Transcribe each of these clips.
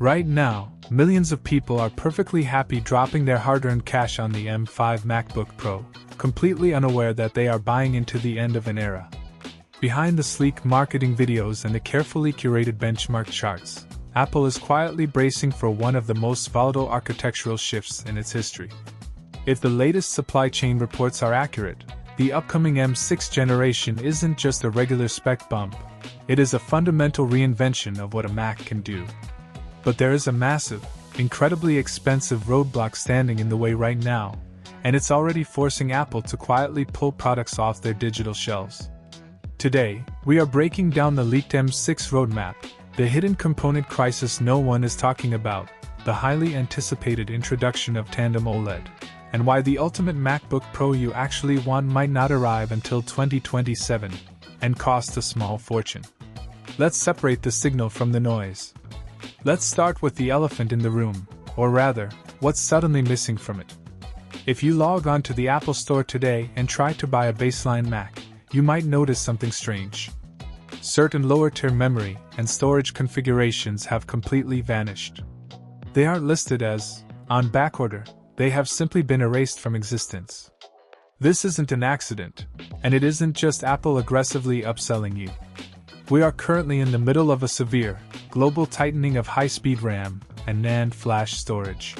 Right now, millions of people are perfectly happy dropping their hard-earned cash on the M5 MacBook Pro, completely unaware that they are buying into the end of an era. Behind the sleek marketing videos and the carefully curated benchmark charts, Apple is quietly bracing for one of the most volatile architectural shifts in its history. If the latest supply chain reports are accurate, the upcoming M6 generation isn't just a regular spec bump, it is a fundamental reinvention of what a Mac can do. But there is a massive, incredibly expensive roadblock standing in the way right now, and it's already forcing Apple to quietly pull products off their digital shelves. Today, we are breaking down the leaked M6 roadmap, the hidden component crisis no one is talking about, the highly anticipated introduction of Tandem OLED, and why the ultimate MacBook Pro you actually want might not arrive until 2027 and cost a small fortune. Let's separate the signal from the noise. Let's start with the elephant in the room, or rather, what's suddenly missing from it. If you log on to the Apple Store today and try to buy a baseline Mac, you might notice something strange. Certain lower-tier memory and storage configurations have completely vanished. They aren't listed as on backorder, they have simply been erased from existence. This isn't an accident, and it isn't just Apple aggressively upselling you. We are currently in the middle of a severe, global tightening of high-speed RAM and NAND flash storage.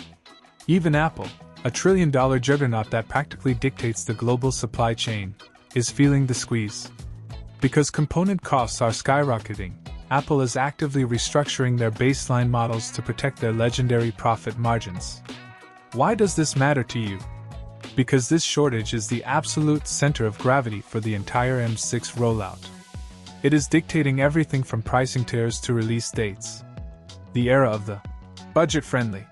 Even Apple, a trillion-dollar juggernaut that practically dictates the global supply chain, is feeling the squeeze. Because component costs are skyrocketing, Apple is actively restructuring their baseline models to protect their legendary profit margins. Why does this matter to you? Because this shortage is the absolute center of gravity for the entire M6 rollout. It is dictating everything from pricing tiers to release dates. The era of the budget-friendly,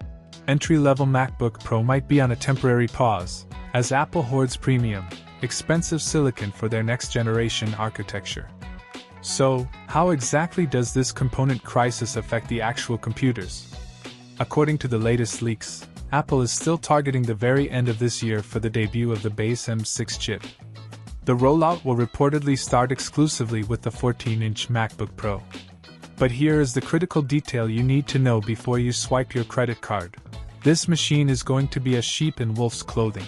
entry-level MacBook Pro might be on a temporary pause, as Apple hoards premium, expensive silicon for their next-generation architecture. So, how exactly does this component crisis affect the actual computers? According to the latest leaks, Apple is still targeting the very end of this year for the debut of the base M6 chip. The rollout will reportedly start exclusively with the 14-inch MacBook Pro. But here is the critical detail you need to know before you swipe your credit card. This machine is going to be a sheep in wolf's clothing.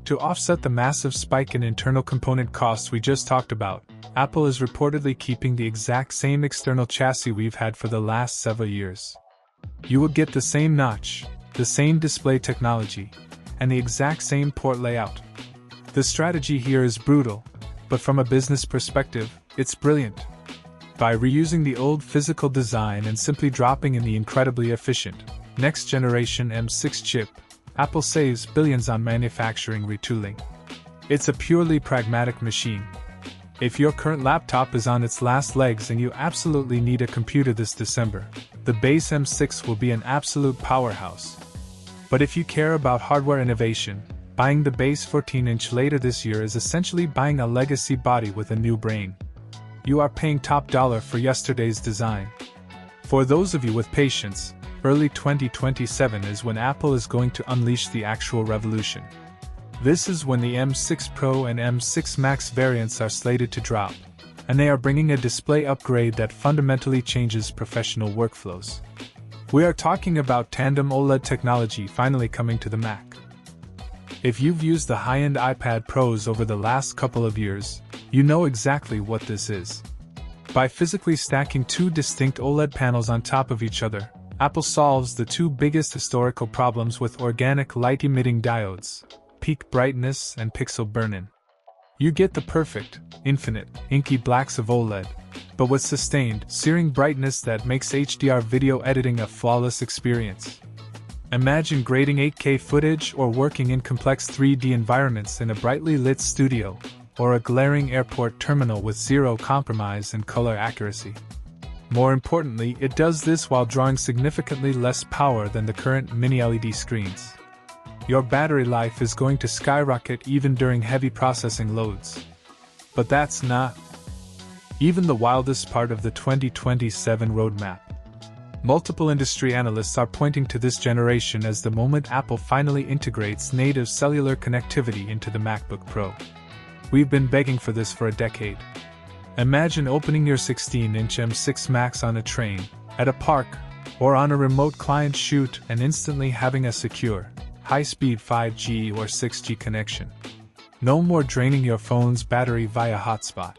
To offset the massive spike in internal component costs we just talked about, Apple is reportedly keeping the exact same external chassis we've had for the last several years. You will get the same notch, the same display technology, and the exact same port layout. The strategy here is brutal, but from a business perspective, it's brilliant. By reusing the old physical design and simply dropping in the incredibly efficient, next-generation M6 chip, Apple saves billions on manufacturing retooling. It's a purely pragmatic machine. If your current laptop is on its last legs and you absolutely need a computer this December, the base M6 will be an absolute powerhouse. But if you care about hardware innovation, buying the base 14-inch later this year is essentially buying a legacy body with a new brain. You are paying top dollar for yesterday's design. For those of you with patience, early 2027 is when Apple is going to unleash the actual revolution. This is when the M6 Pro and M6 Max variants are slated to drop, and they are bringing a display upgrade that fundamentally changes professional workflows. We are talking about Tandem OLED technology finally coming to the Mac. If you've used the high-end iPad Pros over the last couple of years, you know exactly what this is. By physically stacking two distinct OLED panels on top of each other, Apple solves the two biggest historical problems with organic light-emitting diodes: peak brightness and pixel burn-in. You get the perfect, infinite, inky blacks of OLED, but with sustained, searing brightness that makes HDR video editing a flawless experience. Imagine grading 8K footage or working in complex 3D environments in a brightly lit studio, or a glaring airport terminal with zero compromise in color accuracy. More importantly, it does this while drawing significantly less power than the current mini-LED screens. Your battery life is going to skyrocket even during heavy processing loads. But that's not even the wildest part of the 2027 roadmap. Multiple industry analysts are pointing to this generation as the moment Apple finally integrates native cellular connectivity into the MacBook Pro. We've been begging for this for a decade. Imagine opening your 16-inch M6 Max on a train, at a park, or on a remote client shoot and instantly having a secure, high-speed 5G or 6G connection. No more draining your phone's battery via hotspot.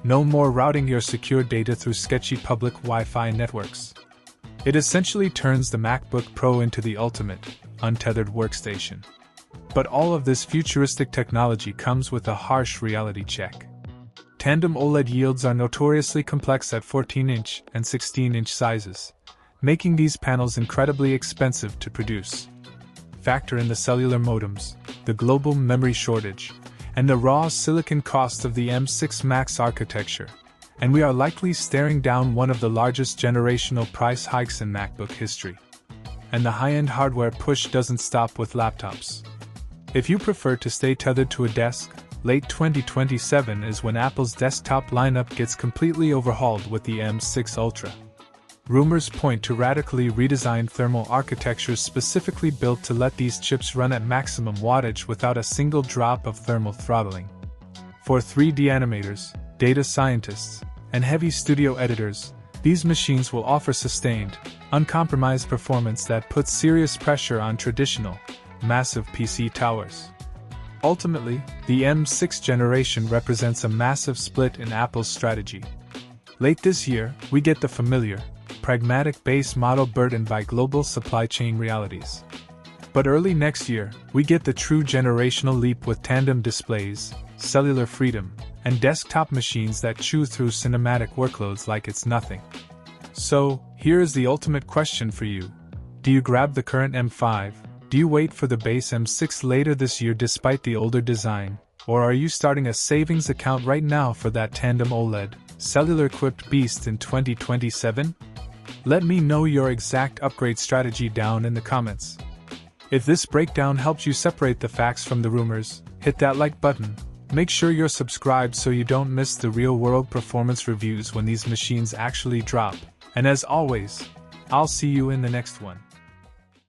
No more routing your secure data through sketchy public Wi-Fi networks. It essentially turns the MacBook Pro into the ultimate, untethered workstation. But all of this futuristic technology comes with a harsh reality check. Tandem OLED yields are notoriously complex at 14-inch and 16-inch sizes, making these panels incredibly expensive to produce. Factor in the cellular modems, the global memory shortage, and the raw silicon cost of the M6 Max architecture, and we are likely staring down one of the largest generational price hikes in MacBook history. And the high-end hardware push doesn't stop with laptops. If you prefer to stay tethered to a desk, late 2027 is when Apple's desktop lineup gets completely overhauled with the M6 Ultra. Rumors point to radically redesigned thermal architectures specifically built to let these chips run at maximum wattage without a single drop of thermal throttling. For 3D animators, data scientists, and heavy studio editors, these machines will offer sustained, uncompromised performance that puts serious pressure on traditional, massive PC towers. Ultimately, the M6 generation represents a massive split in Apple's strategy. Late this year, we get the familiar, pragmatic base model burdened by global supply chain realities. But early next year, we get the true generational leap with tandem displays, cellular freedom, and desktop machines that chew through cinematic workloads like it's nothing. So, here is the ultimate question for you. Do you grab the current M5? Do you wait for the base M6 later this year despite the older design? Or are you starting a savings account right now for that tandem OLED, cellular-equipped beast in 2027? Let me know your exact upgrade strategy down in the comments. If this breakdown helps you separate the facts from the rumors, hit that like button. Make sure you're subscribed so you don't miss the real-world performance reviews when these machines actually drop. And as always, I'll see you in the next one.